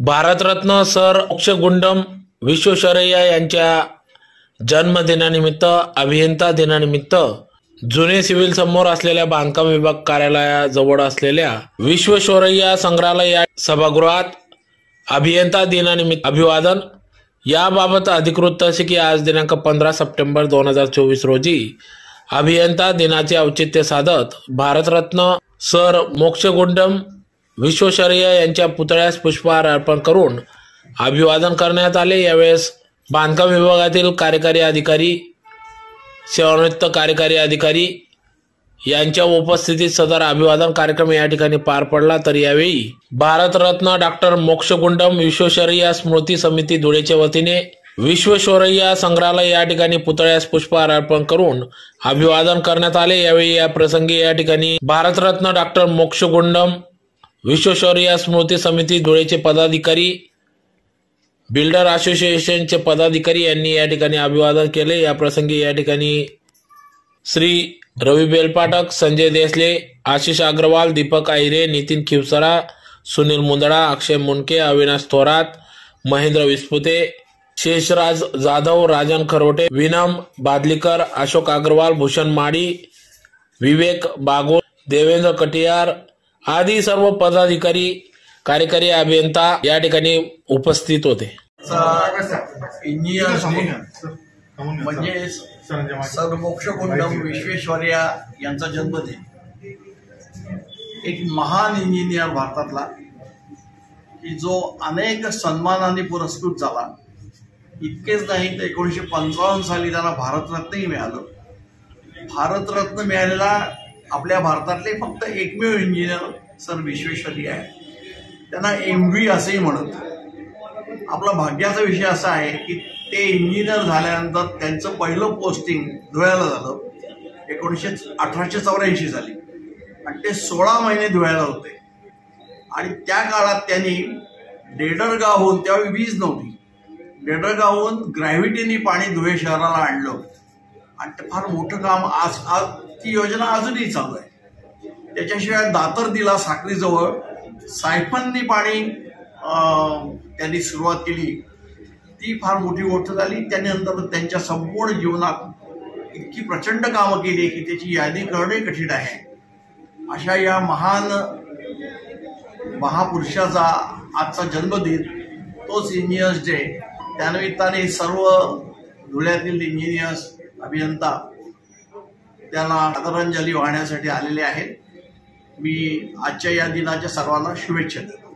Bharat Ratna sir Mokshagundam Visvesvaraya यांच्या जन्मदिनानिमित्त अभियंता दिनानिमित्त जुने सिव्हिल समोर असलेल्या बांधकाम विभाग कार्यालयाजवळ असलेल्या विश्वेश्वरय्या संग्रहालय सभागृहात अभियंता दिनानिमित्त अभिवादन याबाबत अधिकृत तसे की आज दिनांक 15 सप्टेंबर 2024 रोजी अभियंता दिनाचे औचित्य साधत भारतरत्न सर मोक्षगुंडम विश्वेश्वरय्या यांच्या पुतळ्यास पुष्पहार अर्पण करून अभिवादन करण्यात आले। यावेळेस बांधकाम विभागातील कार्यकारी अधिकारी, सेवानिवृत्त कार्यकारी अधिकारी यांच्या उपस्थितीत सदर अभिवादन कार्यक्रम या ठिकाणी पार पडला। तर यावेळी भारतरत्न डॉक्टर मोक्षगुंडम विश्वेश्वरय्या स्मृती समिती धुळेच्या वतीने विश्वेश्वरय्या संग्रहालय या ठिकाणी पुतळ्यास पुष्पहार अर्पण करून अभिवादन करण्यात आले। यावेळी या प्रसंगी या ठिकाणी भारतरत्न डॉक्टर मोक्षगुंडम विश्वेश्वरय्या स्मृती समिती धुळेचे पदाधिकारी, बिल्डर असोसिएशनचे पदाधिकारी यांनी या ठिकाणी अभिवादन केले। या प्रसंगी या ठिकाणी श्री रवी बेलपाटक, संजय देसले, आशिष अग्रवाल, दीपक आहिरे, नितीन खिवसरा, सुनील मुंदडा, अक्षय मुंडके, अविनाश थोरात, महेंद्र विस्पुते, शेषराज जाधव, राजन खरोटे, विनम बादलीकर, अशोक अग्रवाल, भूषण माडी, विवेक बागोल, देवेंद्र कटियार आदी सर्व पदाधिकारी, कार्यकारी अभियंता या ठिकाणी उपस्थित होते। म्हणजे सर मोक्षगुंडम विश्वेश्वरय्या यांचा जन्मदिन। एक महान इंजिनियर भारतातला की जो अनेक सन्मानांनी पुरस्कृत झाला। इतकेच नाही तर 1955 साली त्यांना भारतरत्नही मिळालं। भारतरत्न मिळालेला आपल्या भारतातले फक्त एकमेव इंजिनियर सर विश्वेश्वरय्या आहे। त्यांना MV असेही म्हणत। आपला भाग्याचा विषय असा आहे की ते इंजिनियर झाल्यानंतर त्यांचं पहिलं पोस्टिंग धुळ्याला झालं 1884 साली आणि ते 16 महिने धुळ्याला होते। आणि त्या काळात त्यांनी डेडरगावहून, तेव्हा वीज नव्हती, डेडरगावहून ग्रॅव्हिटीने पाणी धुळे शहराला आणलं आणि ते फार मोठं काम आज ती योजना अजूनही चालू आहे। त्याच्याशिवाय दातर दिला साखरीजवळ सायफननी पाणी त्यांनी सुरुवात केली, ती फार मोठी गोष्ट झाली। त्यानंतर त्यांच्या संपूर्ण जीवनात इतकी प्रचंड कामं केली की त्याची यादी करणे कठीण आहे। अशा या महान महापुरुषाचा आजचा जन्मदिन, तोच इंजिनियर्स डे, त्यानिमित्ताने सर्व धुळ्यातील इंजिनियर्स, अभियंता त्यांना आदरांजली वाहण्यासाठी आलेले आहेत। मी आजच्या या दिनाच्या सर्वांना शुभेच्छा देतो।